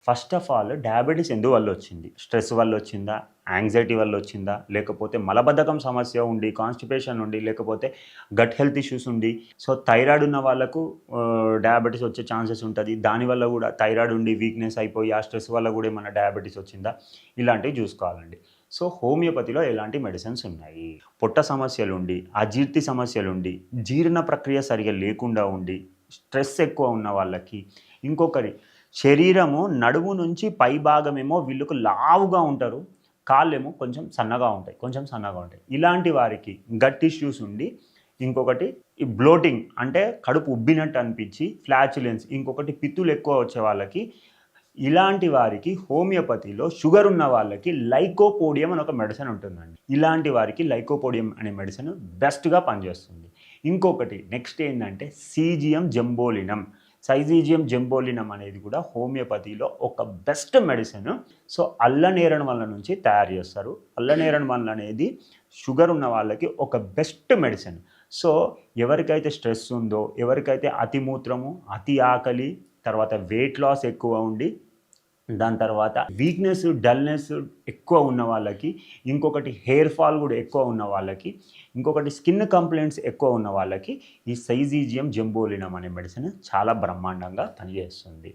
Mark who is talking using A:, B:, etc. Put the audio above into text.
A: First of all diabetes ఎందువల్ల వచ్చింది? Stress వల్ల వచ్చిందా? యాంగ్జైటీ వల్ల వచ్చిందా? లేకపోతే మలబద్ధకం సమస్య ఉండి, కాన్‌స్టిపేషన్ ఉండి, లేకపోతే గట్ హెల్త్ ఇష్యూస్ ఉండి, సో థైరాయిడ్ ఉన్న వాళ్ళకు డయాబెటిస్ వచ్చే ఛాన్సెస్ ఉంటది. దానివల్ల గూడా థైరాయిడ్ ఉండి వీక్‌నెస్ అయిపోయి, ఆ స్ట్రెస్ వల్ల గూడా ఏమన్నా డయాబెటిస్ వచ్చిందా? ఇలాంటివి జూసుకోవాలండి. సో హోమియోపతిలో ఎలాంటి మెడిసిన్స్ ఉన్నాయి? పొట్ట సమస్యలుండి, అజీర్తి సమస్యలుండి, జీర్ణ ప్రక్రియ సరిగ్గా లేకుండా ఉండి, స్ట్రెస్ ఎక్కువ ఉన్న వాళ్ళకి, ఇంకొకరి శరీరము నడుము నుంచి పై భాగమేమో వీళ్ళకు లావుగా ఉంటారు. కాళ్ళేమో కొంచెం సన్నగా ఉంటాయి. ఇలాంటి వారికి గట్ ఇష్యూస్ ఉండి, ఇంకొకటి ఈ బ్లోటింగ్ అంటే కడుపు ఉబ్బినట్టు అనిపించి, ఫ్లాచులెన్స్, ఇంకొకటి పిత్తులు ఎక్కువ వచ్చే వాళ్ళకి, ఇలాంటి వారికి హోమియోపతిలో షుగర్ ఉన్న వాళ్ళకి లైకోపోడియం అని ఒక మెడిసిన్ ఉంటుందండి. ఇలాంటి వారికి లైకోపోడియం అనే మెడిసిన్ బెస్ట్‌గా పనిచేస్తుంది. ఇంకొకటి నెక్స్ట్ ఏంటంటే సీజియం జంబోలినం. సైజీజియం జంబోలినం అనేది కూడా హోమియోపతిలో ఒక బెస్ట్ మెడిసిన్. సో అల్లనేరేడు వల్ల నుంచి తయారు చేస్తారు. అల్లనేరేడు వల్ల అనేది షుగర్ ఉన్న వాళ్ళకి ఒక బెస్ట్ మెడిసిన్. సో ఎవరికైతే స్ట్రెస్ ఉందో, ఎవరికైతే అతి మూత్రము, అతి ఆకలి, తర్వాత వెయిట్ లాస్ ఎక్కువ ఉండి, దాని తర్వాత వీక్‌నెస్, డల్‌నెస్ ఎక్కువ ఉన్న వాళ్ళకి, ఇంకొకటి హెయిర్ ఫాల్ కూడా ఎక్కువ ఉన్న వాళ్ళకి, ఇంకొకటి స్కిన్ కంప్లైంట్స్ ఎక్కువ ఉన్న వాళ్ళకి ఈ సైజీజియం జంబోలినం అనే మెడిసిన్ చాలా బ్రహ్మాండంగా పనిచేస్తుంది.